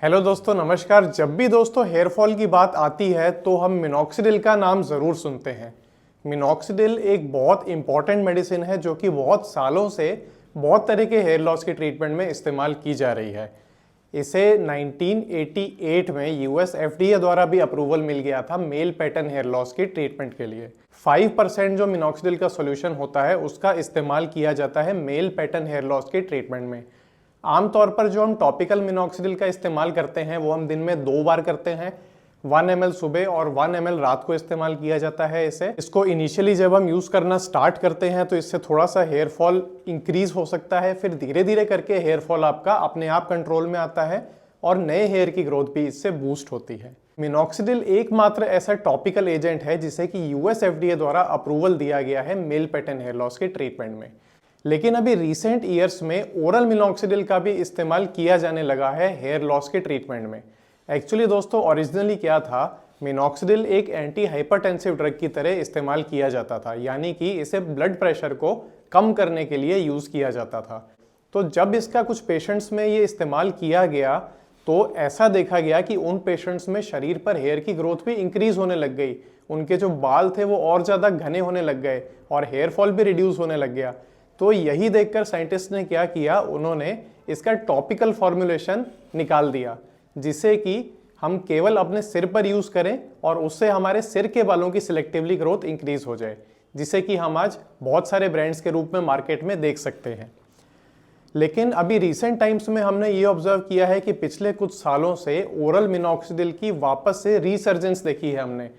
Hello दोस्तों, नमस्कार। जब भी दोस्तों हेयर फॉल की बात आती है तो हम मिनॉक्सिडिल का नाम ज़रूर सुनते हैं। मिनॉक्सिडिल एक बहुत इंपॉर्टेंट मेडिसिन है जो कि बहुत सालों से बहुत तरह के हेयर लॉस के ट्रीटमेंट में इस्तेमाल की जा रही है। इसे 1988 में यूएस एफडीए द्वारा भी अप्रूवल मिल गया था मेल पैटर्न हेयर लॉस की ट्रीटमेंट के लिए। 5% जो मिनॉक्सिडिल का सॉल्यूशन होता है उसका इस्तेमाल किया जाता है मेल पैटर्न हेयर लॉस के ट्रीटमेंट में। आमतौर पर जो हम टॉपिकल मिनॉक्सिडिल का इस्तेमाल करते हैं वो हम दिन में 2 बार करते हैं। 1 ml सुबह और 1 ml रात को इस्तेमाल किया जाता है। इसको इनिशियली जब हम यूज़ करना स्टार्ट करते हैं तो इससे थोड़ा सा हेयर फॉल इंक्रीज हो सकता है, फिर धीरे धीरे करके हेयर फॉल आपका अपने आप कंट्रोल में आता है और नए हेयर की ग्रोथ भी इससे बूस्ट होती है। मिनॉक्सिडिल एकमात्र ऐसा टॉपिकल एजेंट है जिसे कि यूएस एफडीए द्वारा अप्रूवल दिया गया है मेल पैटर्न हेयर लॉस के ट्रीटमेंट में। लेकिन अभी रिसेंट ईयर्स में ओरल मिनॉक्सिडिल का भी इस्तेमाल किया जाने लगा है हेयर लॉस के ट्रीटमेंट में। एक्चुअली दोस्तों ओरिजिनली क्या था, मिनॉक्सिडिल एक एंटी हाइपरटेंसिव ड्रग की तरह इस्तेमाल किया जाता था, यानी कि इसे ब्लड प्रेशर को कम करने के लिए यूज़ किया जाता था। तो जब इसका कुछ पेशेंट्स में ये इस्तेमाल किया गया तो ऐसा देखा गया कि उन पेशेंट्स में शरीर पर हेयर की ग्रोथ भी इंक्रीज होने लग गई, उनके जो बाल थे वो और ज़्यादा घने होने लग गए और हेयर फॉल भी रिड्यूस होने लग गया। तो यही देखकर साइंटिस्ट ने क्या किया, उन्होंने इसका टॉपिकल फॉर्मुलेशन निकाल दिया जिसे कि हम केवल अपने सिर पर यूज़ करें और उससे हमारे सिर के बालों की सिलेक्टिवली ग्रोथ इंक्रीज हो जाए, जिसे कि हम आज बहुत सारे ब्रांड्स के रूप में मार्केट में देख सकते हैं। लेकिन अभी रिसेंट टाइम्स में हमने ये ऑब्जर्व किया है कि पिछले कुछ सालों से ओरल मिनॉक्सिडिल की वापस से रीसर्जेंस देखी है हमने।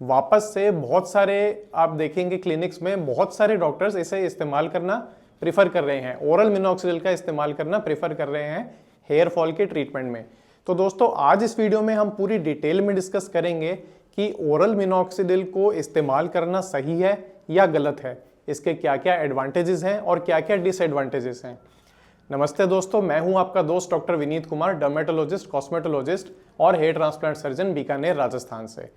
वापस से बहुत सारे आप देखेंगे क्लिनिक्स में बहुत सारे डॉक्टर्स इसे इस्तेमाल करना प्रेफर कर रहे हैं, ओरल मिनॉक्सिडिल का इस्तेमाल करना प्रेफर कर रहे हैं हेयर फॉल के ट्रीटमेंट में। तो दोस्तों आज इस वीडियो में हम पूरी डिटेल में डिस्कस करेंगे कि ओरल मिनॉक्सिडिल को इस्तेमाल करना सही है या गलत है, इसके क्या क्या एडवांटेजेस हैं और क्या क्या डिसएडवांटेजेस हैं। नमस्ते दोस्तों, मैं हूं आपका दोस्त doctor Vineet Kumar, dermatologist, cosmetologist और hair transplant surgeon, Bikaner, Rajasthan से।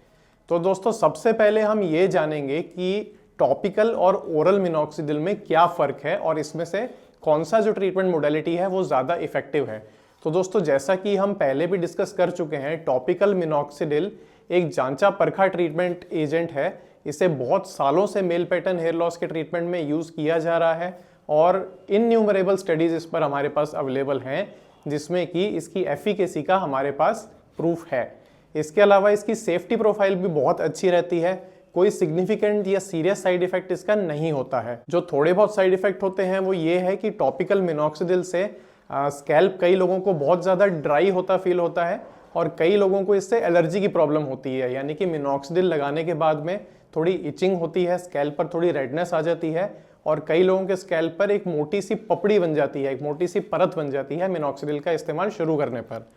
तो दोस्तों सबसे पहले हम ये जानेंगे कि टॉपिकल और ओरल मिनॉक्सिडिल में क्या फ़र्क है और इसमें से कौन सा जो ट्रीटमेंट मोडेलिटी है वो ज़्यादा इफेक्टिव है। तो दोस्तों जैसा कि हम पहले भी डिस्कस कर चुके हैं, टॉपिकल मिनॉक्सिडिल एक जांचा परखा ट्रीटमेंट एजेंट है। इसे बहुत सालों से मेल पैटर्न हेयर लॉस के ट्रीटमेंट में यूज़ किया जा रहा है और इनन्यूमरेबल स्टडीज़ इस पर हमारे पास अवेलेबल हैं जिसमें कि इसकी एफिकेसी का हमारे पास प्रूफ है। इसके अलावा इसकी सेफ्टी प्रोफाइल भी बहुत अच्छी रहती है, कोई सिग्निफिकेंट या सीरियस साइड इफेक्ट इसका नहीं होता है। जो थोड़े बहुत साइड इफेक्ट होते हैं वो ये है कि टॉपिकल मिनॉक्सिडिल से स्कैल्प कई लोगों को बहुत ज़्यादा ड्राई होता फील होता है और कई लोगों को इससे एलर्जी की प्रॉब्लम होती है, यानी कि मिनॉक्सिडिल लगाने के बाद में थोड़ी इचिंग होती है, स्कैल्प पर थोड़ी रेडनेस आ जाती है और कई लोगों के स्कैल्प पर एक मोटी सी पपड़ी बन जाती है, एक मोटी सी परत बन जाती है मिनॉक्सिडिल का इस्तेमाल शुरू करने पर।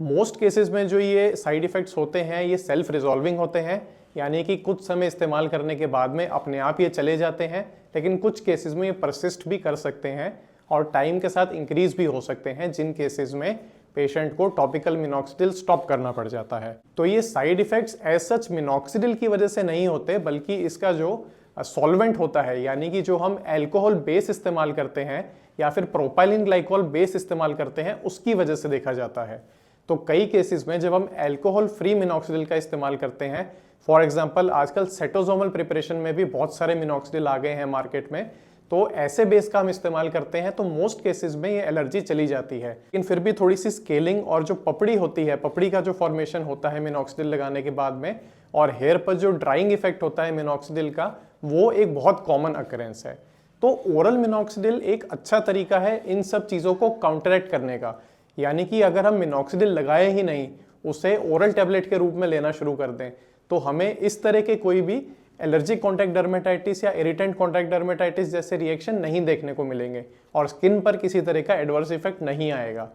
मोस्ट केसेस में जो ये साइड इफ़ेक्ट्स होते हैं ये सेल्फ रिजॉल्विंग होते हैं, यानी कि कुछ समय इस्तेमाल करने के बाद में अपने आप ये चले जाते हैं, लेकिन कुछ केसेस में ये परसिस्ट भी कर सकते हैं और टाइम के साथ इंक्रीज भी हो सकते हैं, जिन केसेस में पेशेंट को टॉपिकल मिनॉक्सिडिल स्टॉप करना पड़ जाता है। तो ये side effects as such minoxidil की वजह से नहीं होते, बल्कि इसका जो सॉल्वेंट होता है, यानी कि जो हम अल्कोहल बेस इस्तेमाल करते हैं या फिर प्रोपाइलिन ग्लाइकोल बेस इस्तेमाल करते हैं, उसकी वजह से देखा जाता है। तो कई केसेस में जब हम अल्कोहल फ्री मिनॉक्सिडिल का इस्तेमाल करते हैं, फॉर एग्जांपल आजकल सेटोसोमल प्रिपरेशन में भी बहुत सारे मिनॉक्सिडिल आ गए हैं मार्केट में, तो ऐसे बेस का हम इस्तेमाल करते हैं तो मोस्ट केसेस में ये एलर्जी चली जाती है। लेकिन फिर भी थोड़ी सी स्केलिंग और जो पपड़ी होती है, पपड़ी का जो फॉर्मेशन होता है मिनॉक्सिडिल लगाने के बाद में, और हेयर पर जो ड्राइंग इफेक्ट होता है मिनॉक्सिडिल का, वो एक बहुत कॉमन अकरेंस है। तो ओरल मिनॉक्सिडिल एक अच्छा तरीका है इन सब चीज़ों को काउंटरैक्ट करने का, यानी कि अगर हम मिनॉक्सिडिल लगाए ही नहीं, उसे ओरल टैबलेट के रूप में लेना शुरू कर दें, तो हमें इस तरह के कोई भी एलर्जिक कॉन्टैक्ट डर्मेटाइटिस या इरिटेंट कॉन्टैक्ट डर्मेटाइटिस जैसे रिएक्शन नहीं देखने को मिलेंगे और स्किन पर किसी तरह का एडवर्स इफेक्ट नहीं आएगा।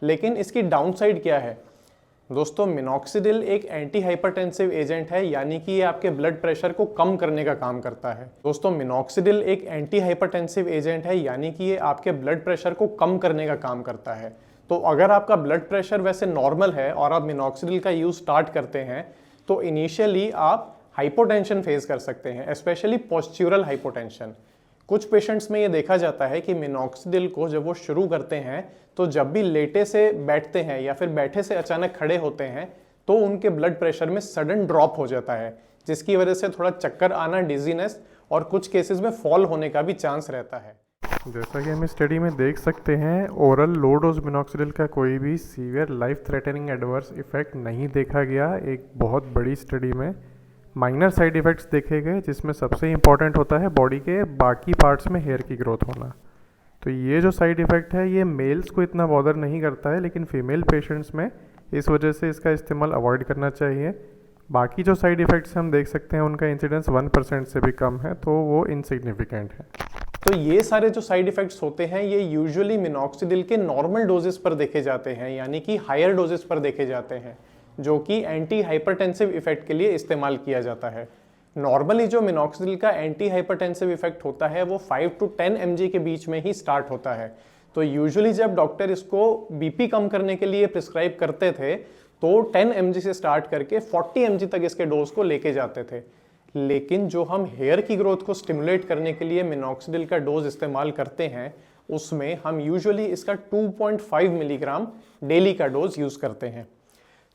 लेकिन इसकी डाउनसाइड क्या है दोस्तों, मिनॉक्सिडिल एक एंटी हाइपरटेंसिव एजेंट है, यानी कि ये आपके ब्लड प्रेशर को कम करने का काम करता है। दोस्तों मिनॉक्सिडिल एक एंटी हाइपरटेंसिव एजेंट है, यानी कि ये आपके ब्लड प्रेशर को कम करने का काम करता है। तो अगर आपका ब्लड प्रेशर वैसे नॉर्मल है और आप मिनॉक्सिडिल का यूज़ स्टार्ट करते हैं तो इनिशियली आप हाइपोटेंशन फेस कर सकते हैं, स्पेशली पोस्चुरल हाइपोटेंशन। कुछ पेशेंट्स में ये देखा जाता है कि मिनॉक्सिडिल को जब वो शुरू करते हैं तो जब भी लेटे से बैठते हैं या फिर बैठे से अचानक खड़े होते हैं तो उनके ब्लड प्रेशर में सडन ड्रॉप हो जाता है, जिसकी वजह से थोड़ा चक्कर आना, डिजीनेस और कुछ केसेस में फॉल होने का भी चांस रहता है। जैसा कि हम इस स्टडी में देख सकते हैं, ओरल लो डोज मिनॉक्सिडिल का कोई भी severe life threatening adverse effect नहीं देखा गया। एक बहुत बड़ी स्टडी में माइनर साइड इफ़ेक्ट्स देखे गए, जिसमें सबसे इम्पॉर्टेंट होता है बॉडी के बाकी पार्ट्स में हेयर की ग्रोथ होना। तो ये जो साइड इफ़ेक्ट है ये मेल्स को इतना बॉदर नहीं करता है, लेकिन फीमेल पेशेंट्स में इस वजह से इसका इस्तेमाल अवॉइड करना चाहिए। बाकी जो साइड इफ़ेक्ट्स हम देख सकते हैं उनका इंसिडेंस 1% से भी कम है, तो वो इनसिग्निफिकेंट है। तो ये सारे जो साइड इफ़ेक्ट्स होते हैं ये यूजुअली मिनॉक्सिडिल के नॉर्मल डोजेस पर देखे जाते हैं, यानी कि हायर डोजेस पर देखे जाते हैं, जो कि एंटी हाइपरटेंसिव इफेक्ट के लिए इस्तेमाल किया जाता है। नॉर्मली जो मिनॉक्सिडिल का एंटी हाइपरटेंसिव इफेक्ट होता है वो 5 to 10 mg के बीच में ही स्टार्ट होता है। तो यूजुअली जब डॉक्टर इसको बीपी कम करने के लिए प्रिस्क्राइब करते थे तो 10 mg से स्टार्ट करके 40 mg तक इसके डोज को लेके जाते थे। लेकिन जो हम हेयर की ग्रोथ को स्टिमुलेट करने के लिए मिनॉक्सिडिल का डोज इस्तेमाल करते हैं उसमें हम यूजुअली इसका 2.5 मिलीग्राम डेली का डोज यूज़ करते हैं।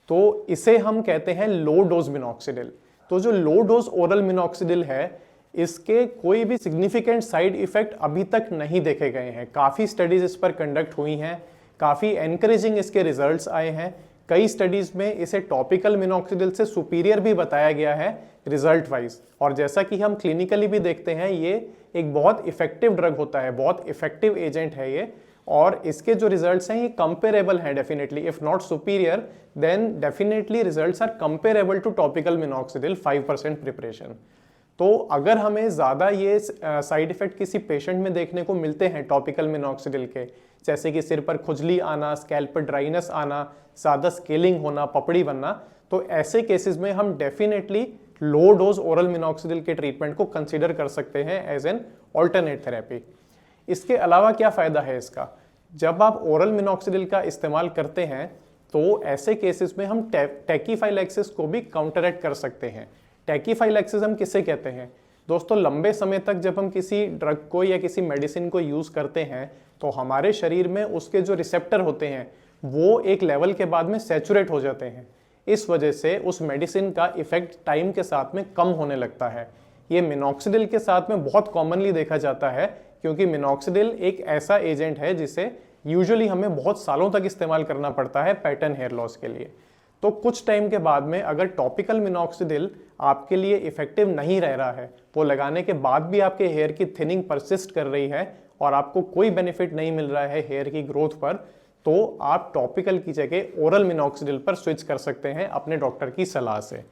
तो इसे हम कहते हैं लो डोज मिनॉक्सिडिल। तो जो लो डोज ओरल मिनॉक्सिडिल है इसके कोई भी सिग्निफिकेंट साइड इफेक्ट अभी तक नहीं देखे गए हैं। काफ़ी स्टडीज़ इस पर कंडक्ट हुई हैं, काफ़ी एनकरेजिंग इसके रिजल्ट्स आए हैं। कई स्टडीज़ में इसे टॉपिकल मिनॉक्सिडिल से सुपीरियर भी बताया गया है रिजल्ट वाइज। और जैसा कि हम क्लिनिकली भी देखते हैं ये एक बहुत इफेक्टिव ड्रग होता है, बहुत इफेक्टिव एजेंट है ये, और इसके जो रिजल्ट्स हैं ये कंपेरेबल हैं definitely, if not superior then definitely results are comparable to topical minoxidil 5% preparation. तो अगर हमें ज़्यादा ये साइड इफेक्ट किसी पेशेंट में देखने को मिलते हैं टॉपिकल मिनॉक्सिडिल के, जैसे कि सिर पर खुजली आना, स्कैल्प पर ड्राइनेस आना, ज़्यादा स्केलिंग होना, पपड़ी बनना, तो ऐसे केसेस में हम definitely low dose oral minoxidil के ट्रीटमेंट को कंसीडर कर सकते हैं एज एन ऑल्टरनेट थेरेपी। इसके अलावा क्या फ़ायदा है इसका? जब आप ओरल मिनॉक्सिडिल का इस्तेमाल करते हैं तो ऐसे केसेस में हम टैकीफाइलैक्सिस को भी काउंटरएक्ट कर सकते हैं। टैकीफाइलैक्सिस हम किसे कहते हैं दोस्तों? लंबे समय तक जब हम किसी ड्रग को या किसी मेडिसिन को यूज़ करते हैं तो हमारे शरीर में उसके जो रिसेप्टर होते हैं वो एक लेवल के बाद में सैचुरेट हो जाते हैं। इस वजह से उस मेडिसिन का इफेक्ट टाइम के साथ में कम होने लगता है। ये मिनॉक्सिडिल के साथ में बहुत कॉमनली देखा जाता है, क्योंकि मिनॉक्सिडिल एक ऐसा एजेंट है जिसे यूजुअली हमें बहुत सालों तक इस्तेमाल करना पड़ता है पैटर्न हेयर लॉस के लिए। तो कुछ टाइम के बाद में अगर टॉपिकल मिनॉक्सिडिल आपके लिए इफेक्टिव नहीं रह रहा है, वो लगाने के बाद भी आपके हेयर की थिनिंग परसिस्ट कर रही है और आपको कोई बेनिफिट नहीं मिल रहा है हेयर की ग्रोथ पर, तो आप टॉपिकल की जगह ओरल मिनॉक्सिडिल पर स्विच कर सकते हैं अपने डॉक्टर की सलाह से।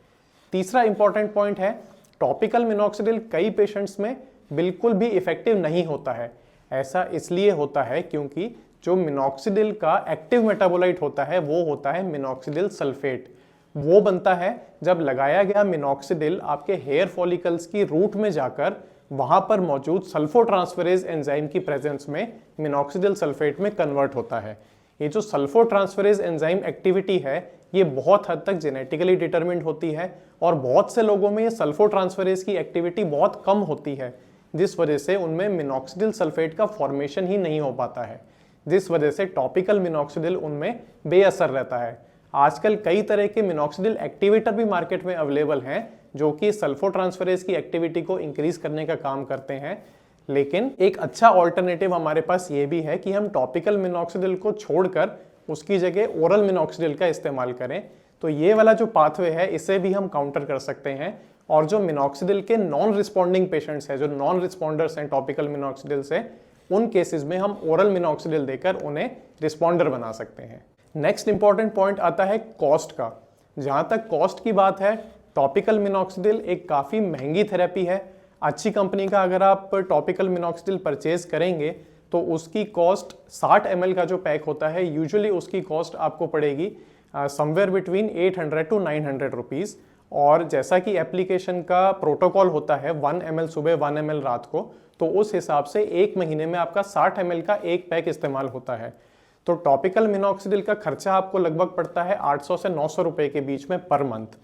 तीसरा इंपॉर्टेंट पॉइंट है, टॉपिकल मिनॉक्सिडिल कई पेशेंट्स में बिल्कुल भी इफेक्टिव नहीं होता है। ऐसा इसलिए होता है क्योंकि जो मिनॉक्सिडिल का एक्टिव मेटाबोलाइट होता है वो होता है मिनॉक्सिडिल सल्फेट। वो बनता है जब लगाया गया मिनॉक्सिडिल आपके हेयर फॉलिकल्स की रूट में जाकर वहां पर मौजूद सल्फोट्रांसफरेज एंजाइम की प्रेजेंस में मिनॉक्सिडिल सल्फेट में कन्वर्ट होता है। ये जो सल्फोट्रांसफरेज एंजाइम एक्टिविटी है ये बहुत हद तक जेनेटिकली डिटरमिन्ड होती है और बहुत से लोगों में ये सल्फोट्रांसफरेज की एक्टिविटी बहुत कम होती है, जिस वजह से उनमें मिनॉक्सिडिल सल्फेट का फॉर्मेशन ही नहीं हो पाता है, जिस वजह से टॉपिकल मिनॉक्सिडिल उनमें बेअसर रहता है। आजकल कई तरह के मिनॉक्सिडिल एक्टिवेटर भी मार्केट में अवेलेबल हैं जो कि सल्फोट्रांसफरेज की एक्टिविटी को इंक्रीज करने का काम करते हैं, लेकिन एक अच्छा ऑल्टरनेटिव हमारे पास ये भी है कि हम टॉपिकल मिनॉक्सिडिल को छोड़कर उसकी जगह ओरल मिनॉक्सिडिल का इस्तेमाल करें। तो ये वाला जो पाथवे है इसे भी हम काउंटर कर सकते हैं, और जो मिनॉक्सिडिल के नॉन रिस्पॉन्डिंग पेशेंट्स हैं, जो नॉन रिस्पॉन्डर्स हैं टॉपिकल मिनॉक्सिडिल से, उन केसेस में हम ओरल मिनॉक्सिडिल देकर उन्हें रिस्पॉन्डर बना सकते हैं। नेक्स्ट इंपॉर्टेंट पॉइंट आता है कॉस्ट का। जहाँ तक कॉस्ट की बात है, टॉपिकल मिनॉक्सिडिल एक काफ़ी महंगी थेरेपी है। अच्छी कंपनी का अगर आप टॉपिकल मिनॉक्सिडिल परचेज करेंगे तो उसकी कॉस्ट 60 ml का जो पैक होता है यूजुअली उसकी कॉस्ट आपको पड़ेगी समवेयर बिटवीन 800 to 900 रुपीज़। और जैसा कि एप्लीकेशन का प्रोटोकॉल होता है 1 ml सुबह 1 ml रात को, तो उस हिसाब से एक महीने में आपका 60 ml का एक पैक इस्तेमाल होता है। तो टॉपिकल मिनॉक्सिडिल का खर्चा आपको लगभग पड़ता है 800 से 900 रुपये के बीच में पर मंथ।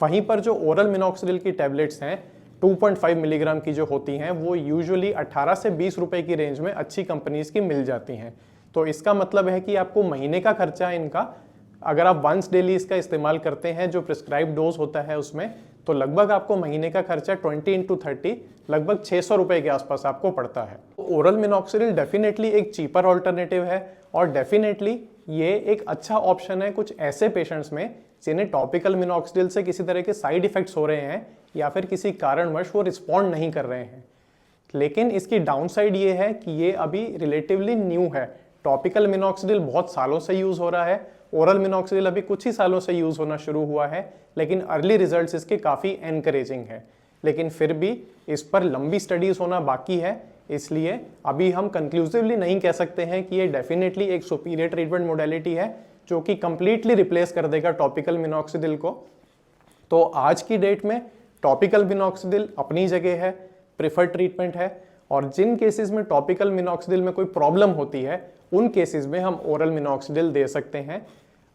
वहीं पर जो ओरल मिनॉक्सिडिल की टैबलेट्स हैं 2.5 मिलीग्राम की जो होती हैं वो यूजुअली 18 से 20 रुपए की रेंज में अच्छी कंपनीज की मिल जाती हैं। तो इसका मतलब है कि आपको महीने का खर्चा इनका, अगर आप वंस डेली इसका इस्तेमाल करते हैं जो प्रिस्क्राइब डोज होता है उसमें, तो लगभग आपको महीने का खर्चा 20 × 30 लगभग 600 रुपए के आसपास आपको पड़ता है। ओरल मिनॉक्सिडिल डेफिनेटली एक चीपर ऑल्टरनेटिव है और डेफिनेटली ये एक अच्छा ऑप्शन है कुछ ऐसे पेशेंट्स में जिन्हें टॉपिकल मिनॉक्सिडिल से किसी तरह के साइड इफेक्ट्स हो रहे हैं या फिर किसी कारणवश वो रिस्पॉन्ड नहीं कर रहे हैं। लेकिन इसकी डाउनसाइड ये है कि ये अभी रिलेटिवली न्यू है। टॉपिकल मिनॉक्सिडिल बहुत सालों से यूज़ हो रहा है, ओरल मिनॉक्सिडिल अभी कुछ ही सालों से यूज़ होना शुरू हुआ है, लेकिन अर्ली रिजल्ट्स इसके काफ़ी एनकरेजिंग है। लेकिन फिर भी इस पर लंबी स्टडीज़ होना बाकी है, इसलिए अभी हम कंक्लूसिवली नहीं कह सकते हैं कि ये डेफिनेटली एक सुपीरियर ट्रीटमेंट मोडेलिटी है जो कि कंप्लीटली रिप्लेस कर देगा टॉपिकल मिनॉक्सिडिल को। तो आज की डेट में टॉपिकल मिनॉक्सिडिल अपनी जगह है, प्रिफर्ड ट्रीटमेंट है, और जिन केसेस में टॉपिकल मिनॉक्सिडिल में कोई प्रॉब्लम होती है उन केसेस में हम ओरल मिनॉक्सिडिल दे सकते हैं।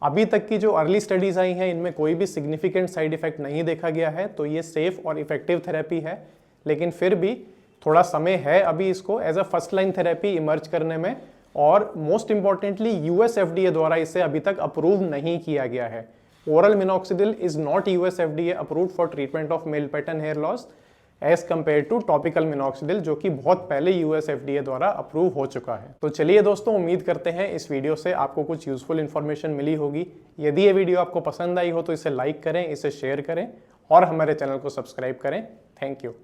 अभी तक की जो अर्ली स्टडीज़ आई हैं इनमें कोई भी सिग्निफिकेंट साइड इफेक्ट नहीं देखा गया है, तो ये सेफ और इफेक्टिव थेरेपी है। लेकिन फिर भी थोड़ा समय है अभी इसको as a first line therapy emerge करने में, और मोस्ट इंपॉर्टेंटली यूएस एफडीए द्वारा इसे अभी तक अप्रूव नहीं किया गया है। Oral minoxidil is not US FDA approved for treatment of male pattern hair loss as compare to topical minoxidil जो कि बहुत पहले यूएस एफडीए द्वारा अप्रूव हो चुका है। तो चलिए दोस्तों, उम्मीद करते हैं इस वीडियो से आपको कुछ यूजफुल इन्फॉर्मेशन मिली होगी। यदि ये वीडियो आपको पसंद आई हो तो इसे लाइक करें, इसे शेयर करें और हमारे चैनल को सब्सक्राइब करें। Thank you.